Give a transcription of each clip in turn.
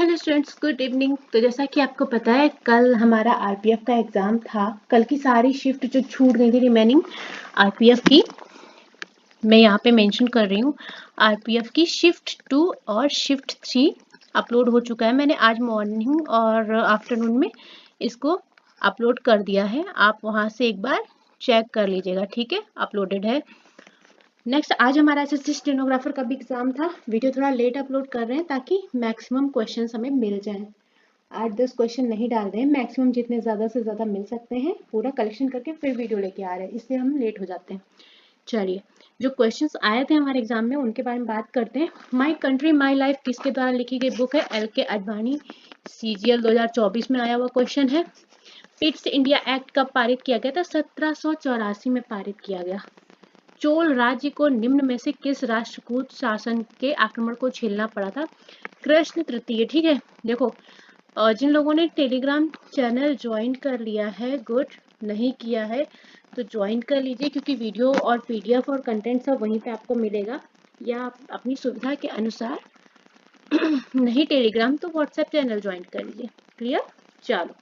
Hello students, good evening. तो जैसा कि आपको पता है, कल हमारा आरपीएफ का एग्जाम था। कल की सारी शिफ्ट जो छूट गई थी रिमेनिंग आरपीएफ की, मैं यहाँ पे मेंशन कर रही हूँ। आरपीएफ की शिफ्ट 2 और शिफ्ट 3 अपलोड हो चुका है। मैंने आज मॉर्निंग और आफ्टरनून में इसको अपलोड कर दिया है। आप वहाँ से एक बार चेक कर लीजिएगा, ठीक है, अपलोडेड है। नेक्स्ट, आज हमारा एसएससी स्टेनोग्राफर का भी एग्जाम था। वीडियो थोड़ा लेट अपलोड कर रहे हैं ताकि मैक्सिमम क्वेश्चंस हमें मिल जाएं। 8-10 क्वेश्चन नहीं डाल रहे हैं, मैक्सिमम जितने ज़्यादा से ज़्यादा मिल सकते हैं पूरा कलेक्शन करके फिर वीडियो लेके आ रहे हैं, इसलिए हम लेट हो जाते हैं। चलिए, जो क्वेश्चंस आए थे हमारे एग्जाम में उनके बारे में बात करते हैं। माई कंट्री माई लाइफ किसके द्वारा लिखी गई बुक है? एल के अडवाणी, सीजीएल 2024 में आया हुआ क्वेश्चन है। पिट्स इंडिया एक्ट कब पारित किया गया था? 1784 में पारित किया गया। चोल राज्य को निम्न में से किस राष्ट्रकूट शासन के आक्रमण को झेलना पड़ा था? कृष्ण तृतीय। ठीक है, देखो, जिन लोगों ने टेलीग्राम चैनल ज्वाइन कर लिया है, गुड, नहीं किया है तो ज्वाइन कर लीजिए, क्योंकि वीडियो और पीडीएफ और कंटेंट सब वहीं पे आपको मिलेगा, या आप अपनी सुविधा के अनुसार नहीं टेलीग्राम तो व्हाट्सएप चैनल ज्वाइन कर लीजिए। क्लियर? चलो,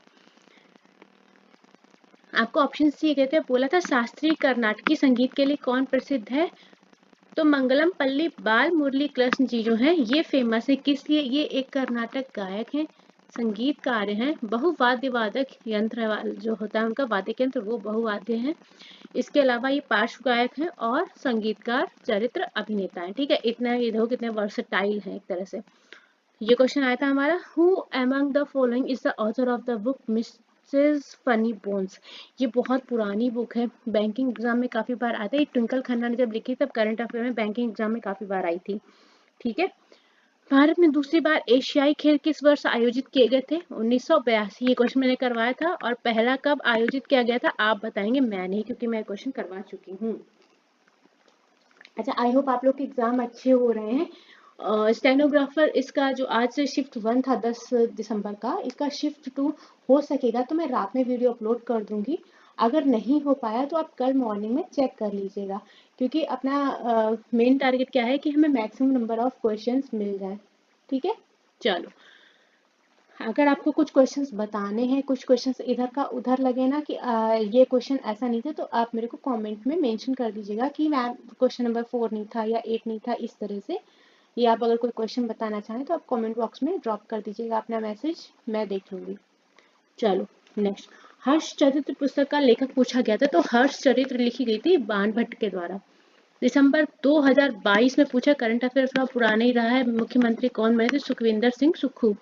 आपको ऑप्शन दिए गए थे। बोला था शास्त्रीय कर्नाटकी संगीत के लिए कौन प्रसिद्ध है? तो मंगलम पल्ली बाल मुरली कृष्ण जी जो हैं, ये फेमस है किस लिए? ये एक कर्नाटक गायक हैं, संगीतकार हैं, बहुवाद्य वादक यंत्र जो होता है उनका वाद्य यंत्र वो बहुवाद्य हैं। इसके अलावा ये पार्श्व गायक हैं और संगीतकार, चरित्र अभिनेता हैं। ठीक है, इतना ये देखो कितने वर्सटाइल हैं एक तरह से। ये क्वेश्चन आया था हमारा, who among the following is the author of the book Mrs funny bones. ये बहुत पुरानी बुक है, बैंकिंग एग्जाम में काफी बार आता है। ट्विंकल खन्ना ने जब लिखी तब करंट अफेयर में बैंकिंग एग्जाम में काफी बार आई थी। ठीक है, भारत में दूसरी बार एशियाई खेल किस वर्ष आयोजित किए गए थे? 1982। ये क्वेश्चन मैंने करवाया था। और पहला कब आयोजित किया गया था आप बताएंगे, मैं नहीं, क्योंकि मैं क्वेश्चन करवा चुकी हूँ। अच्छा, आई होप आप लोग के एग्जाम अच्छे हो रहे हैं। स्टेनोग्राफर इसका जो आज से शिफ्ट 1 था 10 दिसंबर का, इसका शिफ्ट 2 हो सकेगा तो मैं रात में वीडियो अपलोड कर दूंगी। अगर नहीं हो पाया तो आप कल मॉर्निंग में चेक कर लीजिएगा, क्योंकि अपना मेन टारगेट क्या है कि हमें मैक्सिमम नंबर ऑफ क्वेश्चंस मिल जाए। ठीक है, चलो, अगर आपको कुछ क्वेश्चंस बताने हैं, कुछ क्वेश्चंस इधर का उधर लगे ना कि ये क्वेश्चन ऐसा नहीं था, तो आप मेरे को कमेंट में मेंशन कर दीजिएगा कि मैम क्वेश्चन नंबर 4 नहीं था या 8 नहीं था, इस तरह से। या आप अगर कोई क्वेश्चन बताना चाहें तो आप कमेंट बॉक्स में ड्रॉप कर दीजिएगा अपना मैसेज, मैं देख लूंगी। चलो नेक्स्ट, हर्ष चरित्र पुस्तक का लेखक पूछा गया था। तो हर्ष चरित्र लिखी गई थी बाण भट्ट के द्वारा। दिसंबर 2022 में पूछा, करंट अफेयर थोड़ा पुराना ही रहा है। मुख्यमंत्री कौन बने थे? सुखविंदर सिंह सुक्खू।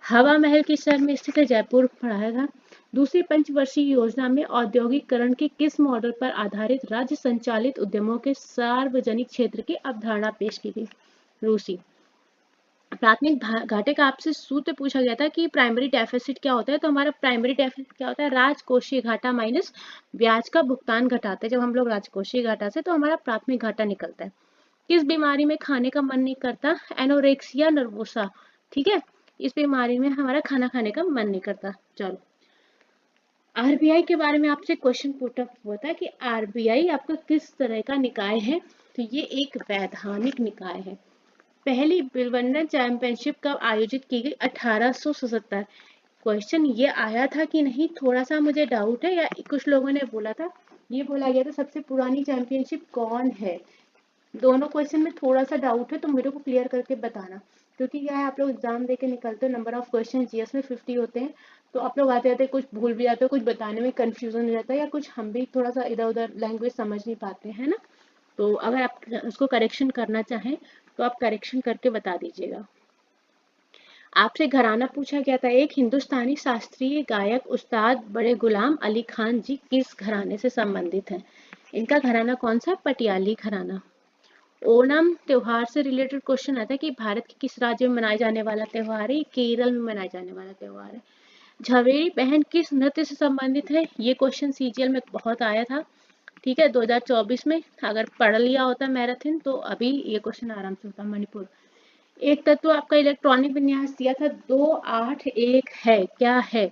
हवा महल किस शहर में स्थित है? जयपुर, पढ़ाया था। दूसरी पंचवर्षीय योजना में औद्योगिकरण के किस मॉडल पर आधारित राज्य संचालित उद्यमों के सार्वजनिक क्षेत्र की अवधारणा पेश की गई? रूसी। प्राथमिक घाटे का आपसे सूत्र पूछा गया था कि प्राइमरी डेफिसिट क्या होता है। तो हमारा प्राइमरी डेफिसिट क्या होता है? राजकोषीय घाटा माइनस ब्याज का भुगतान घटाते हैं। जब हम लोग राजकोषीय घाटा से, तो हमारा प्राथमिक घाटा निकलता है। किस बीमारी में खाने का मन नहीं करता? Anorexia nervosa. ठीक है, इस बीमारी में हमारा खाना खाने का मन नहीं करता। चलो, आरबीआई के बारे में आपसे क्वेश्चन पुट अप हुआ था कि आरबीआई आपका किस तरह का निकाय है? तो ये एक वैधानिक निकाय है। पहली विंबलडन चैंपियनशिप कब आयोजित की गई? 1877। क्वेश्चन ये आया था कि नहीं, थोड़ा सा मुझे डाउट है, या कुछ लोगों ने बोला था, ये बोला गया था सबसे पुरानी चैंपियनशिप कौन है। दोनों क्वेश्चन में थोड़ा सा डाउट है, तो मेरे को क्लियर करके बताना, क्योंकि क्या है, आप लोग एग्जाम देके निकलते हो, नंबर ऑफ क्वेश्चन जीएस में 50 होते हैं, तो आप लोग आते आते कुछ भूल भी जाते हो, कुछ बताने में कंफ्यूजन हो जाता है, या कुछ हम भी थोड़ा सा इधर उधर लैंग्वेज समझ नहीं पाते हैं ना। तो अगर आप उसको करेक्शन करना चाहें तो आप करेक्शन करके बता दीजिएगा। आपसे घराना पूछा गया था। एक हिंदुस्तानी शास्त्रीय गायक उस्ताद बड़े गुलाम अली खान जी किस घराने से संबंधित हैं? इनका घराना कौन सा? पटियाली घराना। ओणम त्योहार से रिलेटेड क्वेश्चन आता है कि भारत के किस राज्य में मनाया जाने वाला त्योहार है? केरल में मनाया जाने वाला त्योहार है। झवेरी बहन किस नृत्य से संबंधित है? ये क्वेश्चन सीजीएल में बहुत आया था। ठीक है, 2024 में। अगर पढ़ लिया होता मैराथन तो अभी ये क्वेश्चन आराम से होता। मणिपुर। एक तत्व आपका इलेक्ट्रॉनिक विन्यास दिया था, 281 है, क्या है?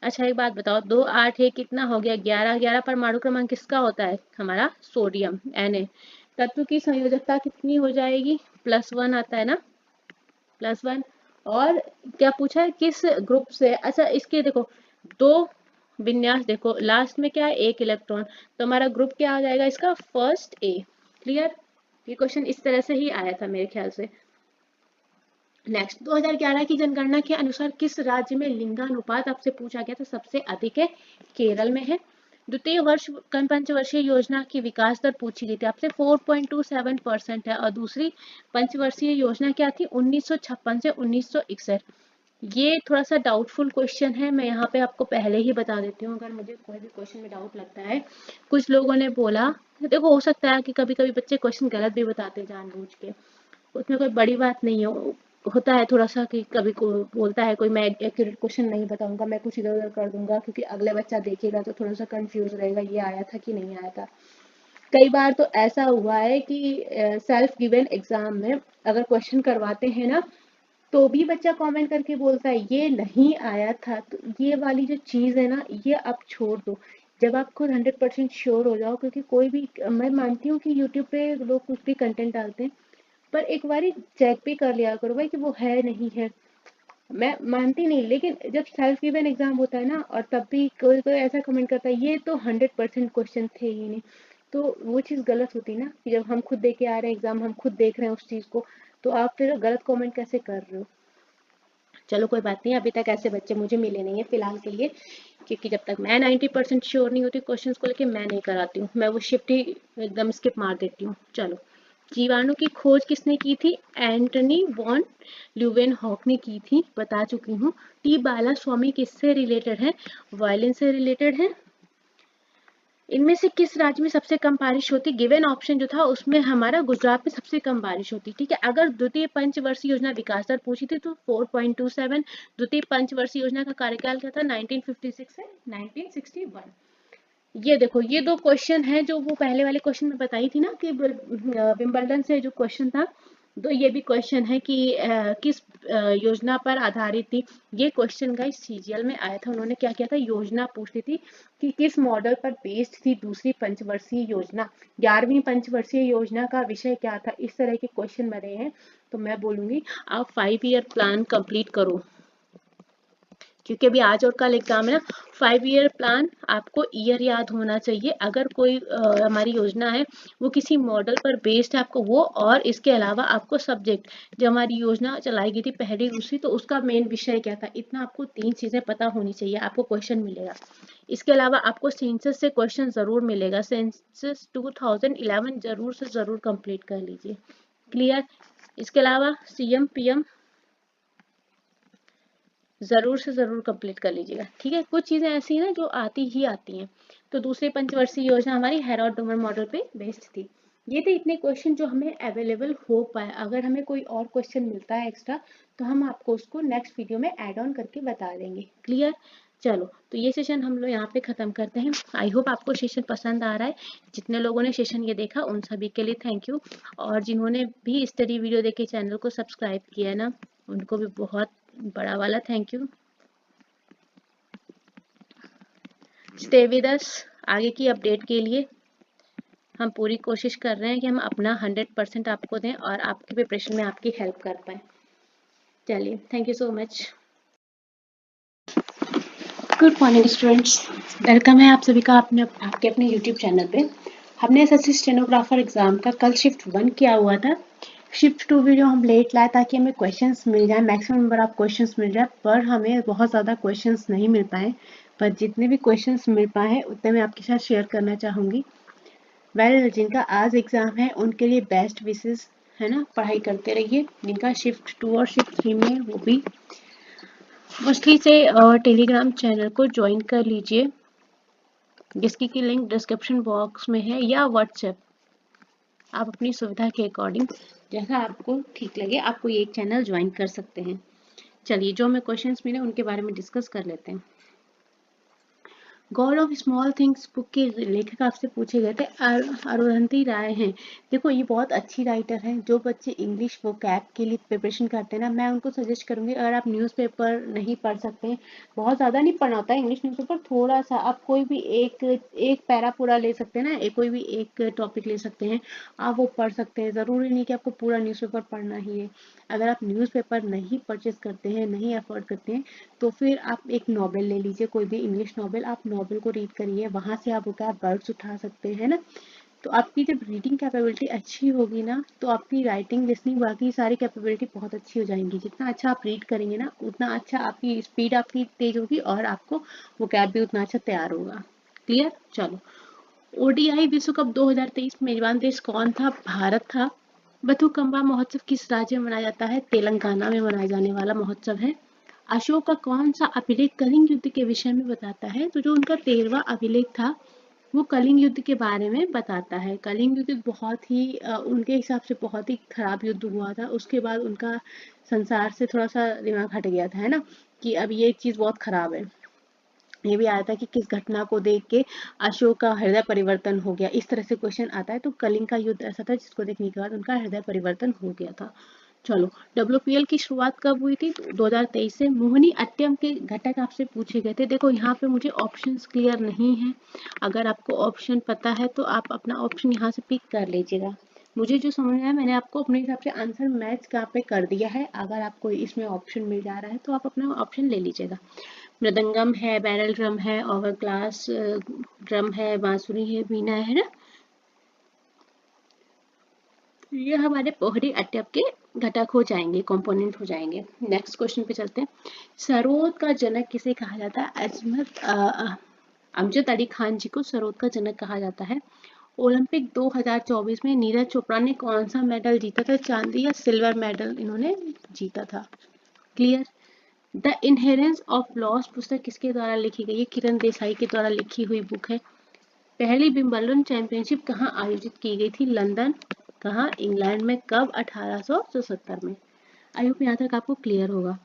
अच्छा, एक बात बताओ, 281 कितना हो गया? 11। 11 परमाणु क्रमांक किसका होता है? हमारा सोडियम, Na। तत्व की संयोजकता कितनी हो जाएगी? +1 आता है ना, +1। और क्या पूछा है, किस ग्रुप से, अच्छा इसके देखो दो विन्यास, देखो लास्ट में क्या है, एक इलेक्ट्रॉन, तो हमारा ग्रुप क्या आ जाएगा इसका, फर्स्ट ए। क्लियर, ये क्वेश्चन इस तरह से ही आया था मेरे ख्याल से। नेक्स्ट, 2011 की जनगणना के अनुसार किस राज्य में लिंगानुपात आपसे पूछा गया था, सबसे अधिक है, केरल में है। द्वितीय वर्ष पंचवर्षीय योजना की विकास दर पूछी गई थी आपसे, 4.27% है, और दूसरी पंचवर्षीय योजना क्या थी, 1956 से 1961। ये थोड़ा सा डाउटफुल क्वेश्चन है, मैं यहाँ पे आपको पहले ही बता देती हूँ, अगर मुझे कोई भी क्वेश्चन में डाउट लगता है। कुछ लोगों ने बोला, देखो हो सकता है कि कभी कभी बच्चे क्वेश्चन गलत भी बताते हैं जानबूझ के, उसमें कोई बड़ी बात नहीं है, होता है थोड़ा सा कि कभी को बोलता है कोई मैं एक्यूरेट क्वेश्चन नहीं बताऊंगा, मैं कुछ इधर उधर कर दूंगा, क्योंकि अगले बच्चा देखेगा तो थोड़ा सा कंफ्यूज रहेगा ये आया था कि नहीं आया था। कई बार तो ऐसा हुआ है कि सेल्फ गिवन एग्जाम में अगर क्वेश्चन करवाते हैं ना, तो भी बच्चा कमेंट करके बोलता है ये नहीं आया था। तो ये वाली जो चीज है ना, ये आप छोड़ दो, जब आप खुद 100% श्योर हो जाओ, क्योंकि कोई भी, मैं मानती हूँ कि यूट्यूब पे लोग कुछ भी कंटेंट डालते हैं, पर एक बारी चेक भी कर लिया करो भाई कि वो है नहीं है। मैं मानती नहीं, लेकिन जब सेल्फ गिवन एग्जाम होता है ना, और तब भी कोई कोई ऐसा कमेंट करता है ये तो 100% क्वेश्चन थे ही नहीं, तो वो चीज़ गलत होती है ना, कि जब हम खुद दे के आ रहे हैं एग्जाम, हम खुद देख रहे हैं उस चीज़ को, तो आप फिर गलत कमेंट कैसे कर रहे हो। चलो कोई बात नहीं, अभी तक ऐसे बच्चे मुझे मिले नहीं है फिलहाल के लिए, क्योंकि जब तक मैं 90% श्योर नहीं होती क्वेश्चंस को लेके, मैं नहीं कराती हूँ, मैं वो शिफ्ट ही एकदम स्किप मार देती हूँ। चलो, जीवाणु की खोज किसने की थी, एंटनी वॉन ल्यूवेनहॉक ने की थी, बता चुकी हूँ। टी बाला स्वामी किससे रिलेटेड है, वायलिन से रिलेटेड है। इनमें से किस राज्य में सबसे कम बारिश होती, गिवन ऑप्शन जो था उसमें हमारा गुजरात में सबसे कम बारिश होती, ठीक है। अगर द्वितीय पंचवर्षीय योजना विकास दर पूछी थी तो 4.27, द्वितीय पंचवर्षीय योजना का कार्यकाल क्या था, 1956 से 1961। ये देखो, ये दो क्वेश्चन है जो वो पहले वाले क्वेश्चन में बताई थी ना कि विंबलडन से जो क्वेश्चन था, तो ये भी क्वेश्चन है कि किस योजना पर आधारित थी। ये क्वेश्चन गाइस सीजीएल में आया था, उन्होंने क्या किया था, योजना पूछती थी कि किस मॉडल पर बेस्ड थी दूसरी पंचवर्षीय योजना, 11वीं पंचवर्षीय योजना का विषय क्या था, इस तरह के क्वेश्चन बने हैं। तो मैं बोलूंगी आप 5 ईयर प्लान कंप्लीट करो, क्योंकि अभी आज और कल एग्जाम है ना। 5 ईयर प्लान आपको ईयर याद होना चाहिए, अगर कोई हमारी योजना है वो किसी मॉडल पर बेस्ड है आपको वो, और इसके अलावा आपको सब्जेक्ट, जो हमारी योजना चलाई गई थी पहली दूसरी, तो उसका मेन विषय क्या था, इतना आपको 3 चीजें पता होनी चाहिए, आपको क्वेश्चन मिलेगा। इसके अलावा आपको सेंसस से क्वेश्चन जरूर मिलेगा, सेंसस 2011 जरूर से जरूर कंप्लीट कर लीजिए। क्लियर, इसके अलावा सीएम पीएम जरूर से जरूर कंप्लीट कर लीजिएगा, ठीक है। कुछ चीजें ऐसी हैं जो आती ही आती हैं। तो दूसरी पंचवर्षीय योजना हमारी हेरोड डोमर मॉडल पे बेस्ड थी। ये थे इतने क्वेश्चन जो हमें अवेलेबल हो पाए, अगर हमें कोई और क्वेश्चन मिलता है एक्स्ट्रा तो हम आपको उसको नेक्स्ट वीडियो में ऐड ऑन करके बता देंगे। क्लियर, चलो तो ये सेशन हम लोग यहाँ पे खत्म करते हैं। आई होप आपको सेशन पसंद आ रहा है, जितने लोगों ने सेशन ये देखा उन सभी के लिए थैंक यू, और जिन्होंने भी स्टडी वीडियो देखे चैनल को सब्सक्राइब किया ना, उनको भी बहुत बड़ा वाला thank you. Stay with us, आगे की अपडेट के लिए हम पूरी कोशिश कर रहे हैं कि हम अपना 100% आपको दें और आपके प्रिपरेशन में आपकी हेल्प कर पाए। चलिए, thank you so much. Good morning students, welcome है आप सभी का आपके अपने यूट्यूब चैनल पे। हमने एसएससी स्टेनोग्राफर एग्जाम का कल शिफ्ट 1 किया हुआ था, शिफ्ट 2 वीडियो हम लेट लाए ताकि हमें क्वेश्चंस मिल जाए, मैक्सिमम नंबर ऑफ क्वेश्चंस मिल जाए, पर हमें बहुत ज़्यादा क्वेश्चंस नहीं मिल पाए, पर जितने भी क्वेश्चंस मिल पाए हैं उतने मैं आपके साथ शेयर करना चाहूँगी। जिनका आज एग्ज़ाम है उनके लिए बेस्ट विशेस है ना, पढ़ाई करते रहिए। जिनका शिफ्ट 2 और शिफ्ट 3 में वो भी मुश्किल से टेलीग्राम चैनल को ज्वाइन कर लीजिए, जिसकी की लिंक डिस्क्रिप्शन बॉक्स में है, या व्हाट्सएप, आप अपनी सुविधा के अकॉर्डिंग जैसा आपको ठीक लगे आप कोई एक चैनल ज्वाइन कर सकते हैं। चलिए, जो हमें क्वेश्चंस मिले उनके बारे में डिस्कस कर लेते हैं। God of small things book के लेखक आपसे पूछे गए थे अरुंधति राय हैं। देखो ये बहुत अच्छी राइटर हैं। जो बच्चे इंग्लिश वोकैब के लिए प्रिपरेशन करते हैं ना, मैं उनको सजेस्ट करूंगी, अगर आप न्यूज़पेपर नहीं पढ़ सकते, बहुत ज़्यादा नहीं पढ़ना होता है इंग्लिश न्यूज़पेपर, थोड़ा सा आप कोई भी एक पैरा पूरा ले सकते हैं ना, कोई भी एक टॉपिक ले सकते हैं, आप वो पढ़ सकते हैं। ज़रूरी नहीं कि आपको पूरा न्यूज़पेपर पढ़ना ही है। अगर आप न्यूज़पेपर नहीं परचेज करते हैं, नहीं अफोर्ड करते हैं, तो फिर आप एक नॉवेल ले लीजिए, कोई भी इंग्लिश नॉवेल, आप नॉवेल को रीड करिए, वहां से आप वर्ड्स उठा सकते हैं ना। तो आपकी जब रीडिंग कैपेबिलिटी अच्छी होगी ना, तो आपकी राइटिंग, लिसनिंग, बाकी सारी कैपेबिलिटी बहुत अच्छी हो जाएंगी। जितना अच्छा आप रीड करेंगे ना, उतना अच्छा आपकी स्पीड आपकी तेज होगी और आपको वोकैब भी उतना अच्छा तैयार होगा। क्लियर? चलो, ओडीआई विश्व कप 2023 मेजबान देश कौन था? भारत था। बथुकम्बा महोत्सव किस राज्य में मनाया जाता है? तेलंगाना में मनाया जाने वाला महोत्सव है। अशोक का कौन सा अभिलेख कलिंग युद्ध के विषय में बताता है? तो जो उनका 13वां अभिलेख था, वो कलिंग युद्ध के बारे में बताता है। कलिंग युद्ध बहुत ही उनके हिसाब से बहुत ही खराब युद्ध हुआ था। उसके बाद उनका संसार से थोड़ा सा दिमाग हट गया था, है ना, कि अब ये चीज बहुत खराब है। ये भी आया था कि किस घटना को देख के अशोक का हृदय परिवर्तन हो गया, इस तरह से क्वेश्चन आता है। तो कलिंग का युद्ध ऐसा था जिसको देखने के बाद उनका हृदय परिवर्तन हो गया था। चलो, डब्ल्यूपीएल की शुरुआत कब हुई थी? 2023 से। मोहिनी अट्टम के घटक आपसे पूछे गए थे। देखो यहाँ पे मुझे ऑप्शंस क्लियर नहीं है, अगर आपको ऑप्शन पता है तो आप अपना ऑप्शन यहाँ से पिक कर लीजिएगा। मुझे जो समझ आया मैंने आपको अपने हिसाब से आंसर मैच यहाँ पे कर दिया है। अगर आपको इसमें ऑप्शन मिल जा रहा है तो आप अपना ऑप्शन ले लीजिएगा। मृदंगम है, बैरल ड्रम है, ओवर ग्लास ड्रम है, बांसुरी है, वीणा है ना। ये हमारे पोहरी अट्टप के घटक हो जाएंगे, कंपोनेंट हो जाएंगे। नेक्स्ट क्वेश्चन पे चलते हैं। सरोद का जनक किसे कहा जाता है? अमजद अली खान जी को सरोद का जनक कहा जाता है। ओलंपिक 2024 में नीरज चोपड़ा ने कौन सा मेडल जीता था? चांदी या सिल्वर मेडल इन्होंने जीता था। क्लियर? द इनहेरेंस ऑफ लॉस पुस्तक किसके द्वारा लिखी गई है? किरण देसाई के द्वारा लिखी हुई बुक है। पहली विंबलडन चैंपियनशिप कहाँ आयोजित की गई थी? लंदन। कहाँ? इंग्लैंड में। कब? 1877 में। आई होप यहाँ तक आपको क्लियर होगा।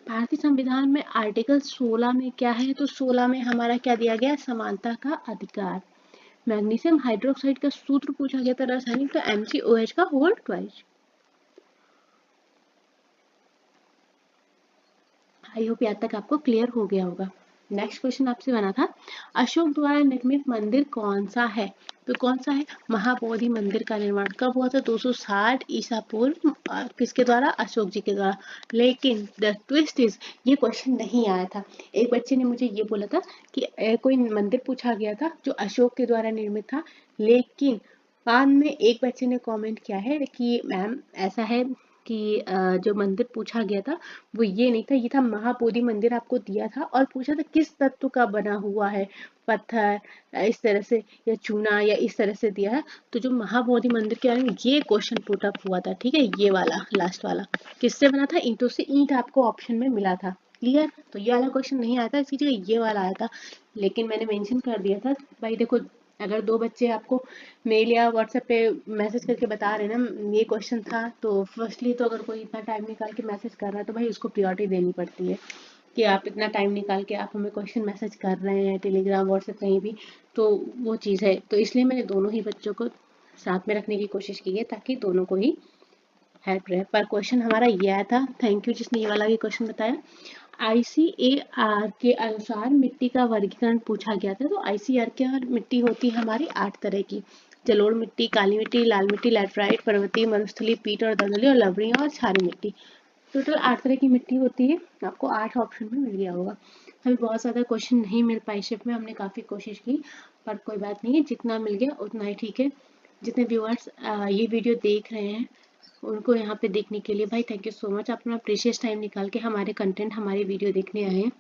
भारतीय संविधान में आर्टिकल 16 में क्या है? तो 16 में हमारा क्या दिया गया? समानता का अधिकार। मैग्नीशियम हाइड्रोक्साइड का सूत्र पूछा गया था रासायनिक, तो MgOH का होल ट्वाइस। आई होप यहाँ तक आपको क्लियर हो गया होगा। नेक्स्ट क्वेश्चन आपसे बना था, अशोक द्वारा निर्मित मंदिर कौन सा है? तो कौन सा है? महाबोधि मंदिर का निर्माण कब हुआ था? 260 ईसा पूर्व। किसके द्वारा? अशोक जी के द्वारा। लेकिन द ट्विस्ट इज, ये क्वेश्चन नहीं आया था। एक बच्चे ने मुझे ये बोला था कि कोई मंदिर पूछा गया था जो अशोक के द्वारा निर्मित था, लेकिन बाद में एक बच्चे ने कमेंट किया है कि मैम ऐसा है कि जो मंदिर पूछा गया था वो ये नहीं था, ये था महाबोधि मंदिर आपको दिया था और पूछा था किस तत्व का बना हुआ है, पत्थर इस तरह से या चूना या इस तरह से दिया है। तो जो महाबोधि मंदिर के बारे में ये क्वेश्चन पुट अप हुआ था, ठीक है, ये वाला लास्ट वाला किससे बना था? ईंटों से। ईंट आपको ऑप्शन में मिला था। क्लियर? तो ये वाला क्वेश्चन नहीं आया था, इसकी जगह ये वाला आया था, लेकिन मैंने मेंशन कर दिया था। भाई देखो, अगर दो बच्चे आपको मेल या व्हाट्सएप पे मैसेज करके बता रहे हैं ना ये क्वेश्चन था, तो फर्स्टली तो अगर कोई इतना टाइम निकाल के मैसेज कर रहा है तो भाई उसको प्रियोरिटी देनी पड़ती है कि आप इतना टाइम निकाल के आप हमें क्वेश्चन मैसेज कर रहे हैं टेलीग्राम व्हाट्सएप कहीं भी, तो वो चीज़ है। तो इसलिए मैंने दोनों ही बच्चों को साथ में रखने की कोशिश की है ताकि दोनों को ही हेल्प रहे। पर क्वेश्चन हमारा ये आया था, थैंक यू जिसने ये वाला भी क्वेश्चन बताया। ICAR के अनुसार मिट्टी का वर्गीकरण पूछा गया था। तो ICAR के मिट्टी होती है हमारी 8 तरह की, जलोढ़ मिट्टी, काली मिट्टी, लाल मिट्टी, लैटराइट, पर्वतीय, मरुस्थलीय, पीट और दलदली और लवणीय और क्षारीय मिट्टी। टोटल 8 तरह की मिट्टी होती है। आपको 8 ऑप्शन में मिल गया होगा। हमें बहुत ज़्यादा क्वेश्चन नहीं मिल पाए शिफ्ट में, हमने काफ़ी कोशिश की, पर कोई बात नहीं है, जितना मिल गया उतना ही ठीक है। जितने व्यूअर्स ये वीडियो देख रहे हैं उनको यहाँ पे देखने के लिए भाई थैंक यू सो मच। आप अपना प्रीशियस टाइम निकाल के हमारे कंटेंट, हमारी वीडियो देखने आए हैं।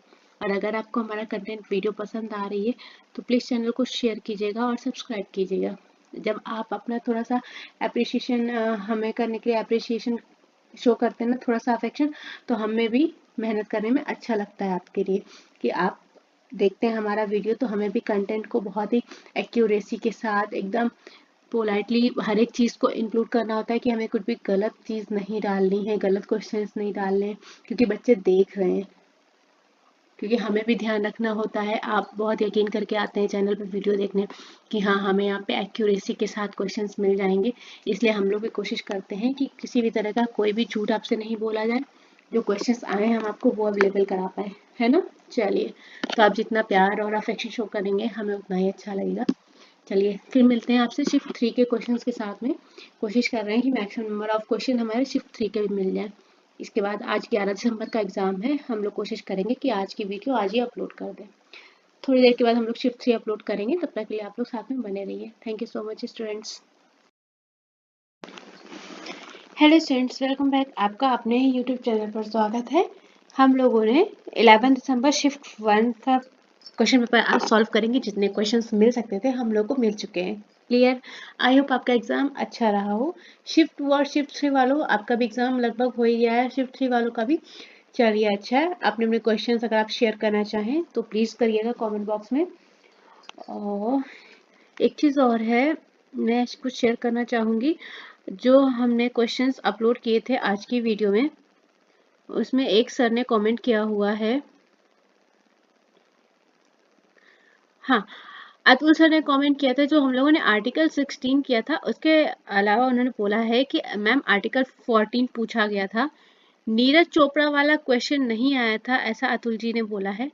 और अगर आपको हमारा कंटेंट वीडियो पसंद आ रही है तो प्लीज़ चैनल को शेयर कीजिएगा और सब्सक्राइब कीजिएगा। जब आप अपना थोड़ा सा अप्रिशिएशन हमें करने के लिए अप्रिशिएशन शो करते हैं ना, थोड़ा सा अफेक्शन, तो हमें भी मेहनत करने में अच्छा लगता है आपके लिए कि आप देखते हैं हमारा वीडियो, तो हमें भी कंटेंट को बहुत ही एक्यूरेसी के साथ एकदम पोलाइटली हर एक चीज़ को इंक्लूड करना होता है कि हमें कुछ भी गलत चीज़ नहीं डालनी है, गलत क्वेश्चंस नहीं डालने हैं, क्योंकि बच्चे देख रहे हैं। क्योंकि हमें भी ध्यान रखना होता है। आप बहुत यकीन करके आते हैं चैनल पर वीडियो देखने कि हाँ हमें यहाँ पे एक्यूरेसी के साथ क्वेश्चंस मिल जाएंगे, इसलिए हम लोग भी कोशिश करते हैं कि किसी भी तरह का कोई भी झूठ आपसे नहीं बोला जाए, जो क्वेश्चंस आए हम आपको वो अवेलेबल करा पाए, है ना। चलिए, तो आप जितना प्यार और अफेक्शन शो करेंगे हमें उतना ही अच्छा लगेगा। चलिए फिर मिलते हैं आपसे शिफ्ट 3 के क्वेश्चंस के साथ में। कोशिश कर रहे हैं कि मैक्सिमम नंबर ऑफ क्वेश्चन हमारे शिफ्ट 3 के भी मिल जाए। इसके बाद आज 11 दिसंबर का एग्जाम है, हम लोग कोशिश करेंगे कि आज की वीडियो आज ही अपलोड कर दें। थोड़ी देर के बाद हम लोग शिफ्ट 3 अपलोड करेंगे, तब तक के लिए आप लोग साथ में बने रहिए। Thank you so much students. Hello students, welcome back. आपका अपने ही यूट्यूब चैनल पर स्वागत है। हम लोगों ने 11 दिसंबर शिफ्ट 1 का क्वेश्चन पेपर आज सॉल्व करेंगे। जितने क्वेश्चंस मिल सकते थे हम लोग को मिल चुके हैं। क्लियर। आई होप आपका एग्जाम अच्छा रहा हो। शिफ्ट 2 और शिफ्ट 3 वालों, आपका भी एग्जाम लगभग हो ही गया है, शिफ्ट 3 वालों का भी। चलिए अच्छा है, अपने अपने क्वेश्चंस अगर आप शेयर करना चाहें तो प्लीज करिएगा कमेंट बॉक्स में। और एक चीज और है, मैं कुछ शेयर करना चाहूंगी। जो हमने क्वेश्चंस अपलोड किए थे आज की वीडियो में, उसमें एक सर ने कमेंट किया हुआ है। हाँ, अतुल सर ने कमेंट किया था, जो हम लोगों ने आर्टिकल 16 किया था उसके अलावा उन्होंने बोला है कि मैम आर्टिकल 14 पूछा गया था, नीरज चोपड़ा वाला क्वेश्चन नहीं आया था, ऐसा अतुल जी ने बोला है।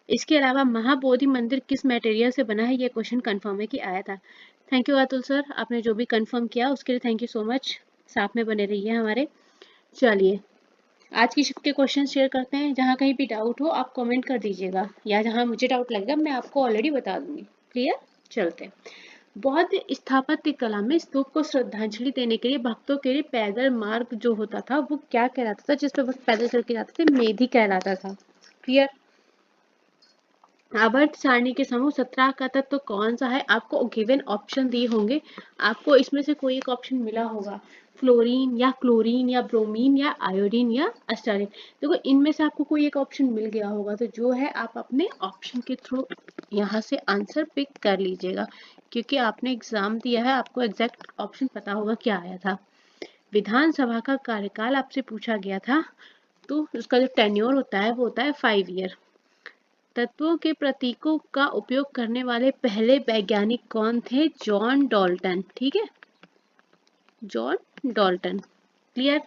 इसके अलावा महाबोधि मंदिर किस मटेरियल से बना है, ये क्वेश्चन कंफर्म है कि आया था। थैंक यू अतुल सर, आपने जो भी कंफर्म किया उसके लिए थैंक यू सो मच। साथ में बने रहिए हमारे। चलिए आज की शिफ्ट के क्वेश्चन शेयर करते हैं। जहाँ कहीं भी डाउट हो आप कमेंट कर दीजिएगा, या जहाँ मुझे डाउट लगेगा मैं आपको ऑलरेडी बता दूंगी। क्लियर। चलते हैं। बौद्ध स्थापत्य कला में स्तूप को श्रद्धांजलि देने के लिए भक्तों के लिए पैदल मार्ग जो होता था वो क्या कहलाता था, जिस पर बस पैदल चल के जाते थे, मेधी कहलाता था। क्लियर। आवर्त सारणी के समूह 17 का तत्व कौन सा है, आपको गिवन ऑप्शन दिए होंगे, आपको इसमें से कोई एक ऑप्शन मिला होगा, फ्लोरीन या क्लोरीन या ब्रोमीन या आयोडीन या अस्टारीन। देखो इनमें से आपको कोई एक ऑप्शन मिल गया होगा, तो जो है आप अपने ऑप्शन के थ्रू यहाँ से आंसर पिक कर लीजिएगा, क्योंकि आपने एग्जाम दिया है, आपको एग्जैक्ट ऑप्शन पता होगा क्या आया था। विधानसभा का कार्यकाल आपसे पूछा गया था, तो उसका जो टेन्योर होता है वो होता है 5 ईयर। तत्वों के प्रतीकों का उपयोग करने वाले पहले वैज्ञानिक कौन थे, जॉन डाल्टन। ठीक है, जॉन डाल्टन। क्लियर।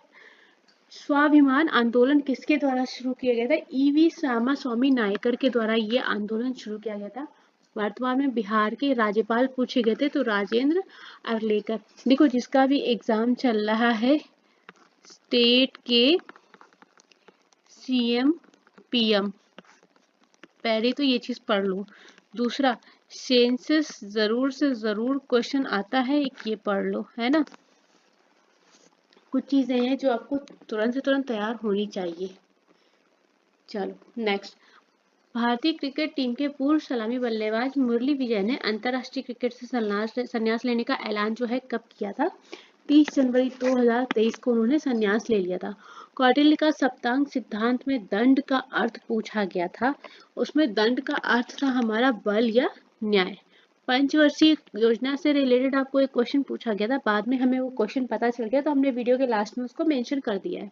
स्वाभिमान आंदोलन किसके द्वारा शुरू किया गया था, ईवी रामास्वामी नायकर के द्वारा ये आंदोलन शुरू किया गया था। वर्तमान में बिहार के राज्यपाल पूछे गए थे, तो राजेंद्र अरलेकर। देखो जिसका भी एग्जाम चल रहा है, स्टेट के सीएम पीएम, पहले तो ये चीज पढ़ लो। दूसरा, सेंसस जरूर से जरूर क्वेश्चन आता है, एक ये पढ़ लो, है ना। कुछ चीजें हैं जो आपको तुरंत से तुरंत तैयार होनी चाहिए। चलो नेक्स्ट। भारतीय क्रिकेट टीम के पूर्व सलामी बल्लेबाज मुरली विजय ने अंतरराष्ट्रीय क्रिकेट से संन्यास लेने का ऐलान जो है कब किया था, 30 जनवरी 2023 को उन्होंने संन्यास ले लिया था। कौटिल्य का सप्तांग सिद्धांत में दंड का अर्थ पूछा गया था, उसमें दंड का अर्थ था हमारा बल या न्याय। पंचवर्षीय योजना से रिलेटेड आपको एक क्वेश्चन पूछा गया था, बाद में हमें वो क्वेश्चन पता चल गया तो हमने वीडियो के लास्ट में उसको मेंशन कर दिया है।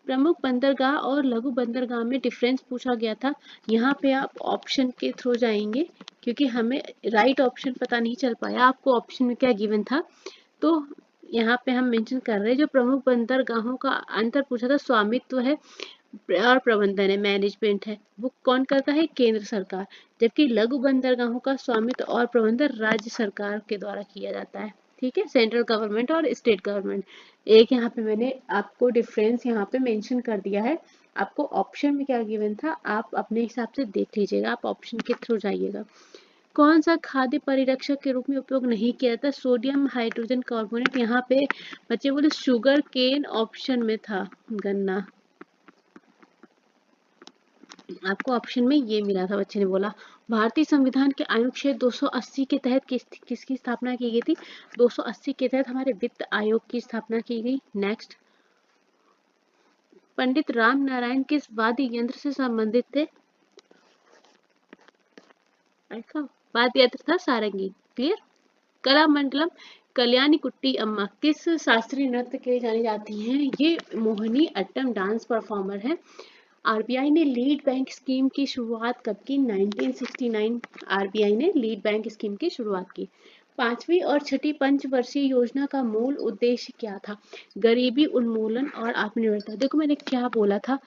प्रमुख बंदरगाह और लघु बंदरगाह में डिफरेंस पूछा गया था, यहाँ पे आप ऑप्शन के थ्रू जाएंगे, क्योंकि हमें राइट ऑप्शन पता नहीं चल पाया आपको ऑप्शन में क्या गिवन था, तो यहाँ पे हम मेंशन कर रहे हैं। जो प्रमुख बंदरगाहों का अंतर पूछा था, स्वामित्व है और प्रबंधन है, मैनेजमेंट है, वो कौन करता है, केंद्र सरकार। जबकि लघु बंदरगाहों का स्वामित्व और प्रबंधन राज्य सरकार के द्वारा किया जाता है। ठीक है, सेंट्रल गवर्नमेंट और स्टेट गवर्नमेंट। एक यहाँ पे मैंने आपको डिफरेंस यहाँ पे मेंशन कर दिया है, आपको ऑप्शन में क्या गिवन था आप अपने हिसाब से देख लीजिएगा, आप ऑप्शन के थ्रू जाइएगा। कौन सा खाद्य परिरक्षक के रूप में उपयोग नहीं किया जाता, सोडियम हाइड्रोजन कार्बोनेट। यहाँ पे बच्चे बोले शुगर केन, ऑप्शन में था गन्ना, आपको ऑप्शन में ये मिला था, बच्चे ने बोला। भारतीय संविधान के अनुच्छेद 280 के तहत किसकी स्थापना की गई थी, 280 के तहत हमारे वित्त आयोग की स्थापना की गई। नेक्स्ट। पंडित राम नारायण किस वाद्य यंत्र से संबंधित थे, वाद्य यंत्र था सारंगी। क्लियर। कलामंडलम कल्याणी कुट्टी अम्मा किस शास्त्रीय नृत्य के लिए जानी जाती हैं, ये मोहिनी अट्टम डांस परफॉर्मर है। आरबीआई ने लीड बैंक स्कीम की शुरुआत कब की? 1969 आरबीआई ने लीड बैंक स्कीम की शुरुआत की। पांचवी और छठी पंचवर्षीय योजना का मूल उद्देश्य क्या था? गरीबी उन्मूलन और आत्मनिर्भरता। देखो मैंने क्या बोला था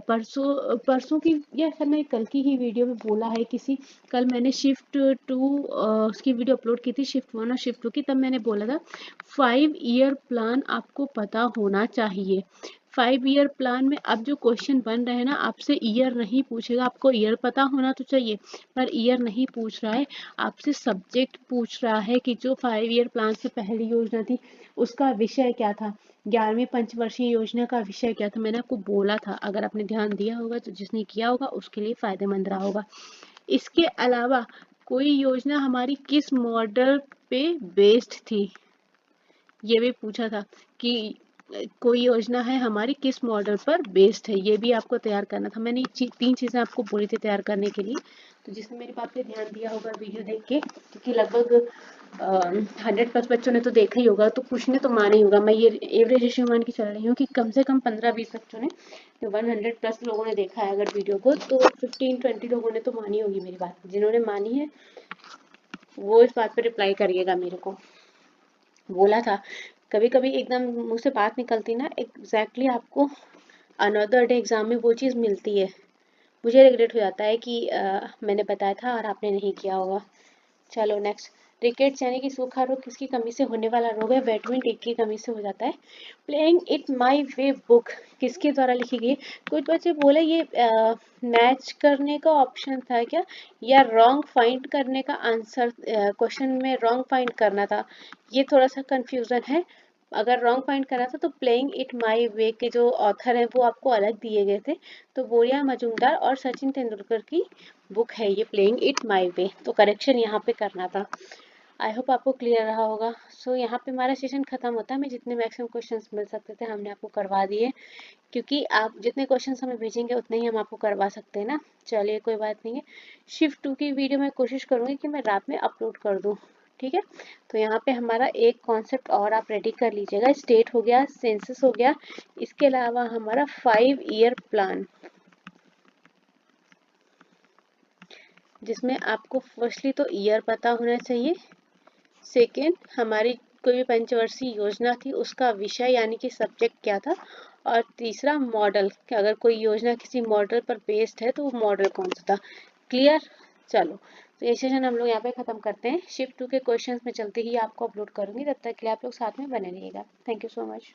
परसों की या सर मैं कल की ही वीडियो में बोला है किसी, कल मैंने शिफ्ट टू उसकी वीडियो अपलोड की थी, शिफ्ट 1 और शिफ्ट 2 की। तब मैंने बोला था 5 ईयर प्लान आपको पता होना चाहिए। 5 ईयर प्लान में अब जो क्वेश्चन बन रहे हैं ना, आपसे ईयर नहीं पूछेगा, आपको ईयर पता होना तो चाहिए पर ईयर नहीं पूछ रहा है, आपसे सब्जेक्ट पूछ रहा है कि जो 5 ईयर प्लान से पहली योजना थी उसका विषय क्या था, 11वीं पंचवर्षीय योजना का विषय क्या था। मैंने आपको बोला था, अगर आपने ध्यान दिया होगा तो जिसने किया होगा उसके लिए फायदेमंद रहा होगा। इसके अलावा कोई योजना हमारी किस मॉडल पे बेस्ड थी, ये भी पूछा था कि कोई योजना है हमारी किस मॉडल पर बेस्ड है, ये भी आपको तैयार करना था। मैंने 3 चीजें आपको बोली थी तैयार करने के लिए, तो जिसने मेरी बात पे ध्यान दिया होगा वीडियो देख के, क्योंकि लगभग 100+ बच्चों ने तो देखा ही होगा, तो कुछ ने तो माना ही होगा। मैं ये एवरेज रेशियो मान के चल रही हूँ कि कम से कम 15-20 बच्चों ने, तो 100+ लोगों ने देखा है अगर वीडियो को, तो 15-20 लोगों ने तो मानी होगी मेरी बात। जिन्होंने मानी है वो इस बात पर रिप्लाई करिएगा मेरे को। बोला था कभी कभी एकदम मुंह से बात निकलती ना, एग्जैक्टली आपको अनदर डे एग्जाम में वो चीज़ मिलती है। मुझे रिग्रेट हो जाता है कि मैंने बताया था और आपने नहीं किया होगा। चलो नेक्स्ट, रिकेट्स यानी कि सूखा रोग किसकी कमी से होने वाला रोग है? विटामिन डी की कमी से हो जाता है। Playing it my way book किसके द्वारा लिखी गई? कुछ बच्चे बोले ये मैच करने का ऑप्शन था क्या, या रॉन्ग फाइंड करने का आंसर, क्वेश्चन में रॉन्ग फाइंड करना था, ये थोड़ा सा कंफ्यूजन है। अगर रॉन्ग फाइंड करना था तो प्लेइंग इट माई वे के जो ऑथर हैं वो आपको अलग दिए गए थे, तो बोरिया मजूमदार और सचिन तेंदुलकर की बुक है ये प्लेइंग इट माई वे, तो करेक्शन यहाँ पे करना था। आई होप आपको क्लियर रहा होगा। सो यहाँ पे हमारा सेशन खत्म होता है। मैं जितने मैक्सिमम क्वेश्चंस मिल सकते थे हमने आपको करवा दिए, क्योंकि आप जितने क्वेश्चंस हमें भेजेंगे उतने ही हम आपको करवा सकते हैं ना। चलिए कोई बात नहीं है। शिफ्ट 2 की वीडियो मैं कोशिश करूँगी कि मैं रात में अपलोड कर दूँ, ठीक है। तो यहाँ पे हमारा एक कॉन्सेप्ट और आप रेडी कर लीजिएगा, स्टेट हो गया, सेंसस हो गया, इसके अलावा हमारा 5 ईयर प्लान, जिसमें आपको फर्स्टली तो ईयर पता होना चाहिए, सेकेंड हमारी कोई भी पंचवर्षीय योजना थी उसका विषय यानी कि सब्जेक्ट क्या था, और तीसरा मॉडल, कि अगर कोई योजना किसी मॉडल पर बेस्ड है तो वो मॉडल कौन सा था। क्लियर? चलो तो ये सेशन हम लोग यहाँ पे खत्म करते हैं। शिफ्ट 2 के क्वेश्चंस में चलते ही आपको अपलोड करूंगी, तब तक के लिए आप लोग साथ में बने रहिएगा। Thank you so much.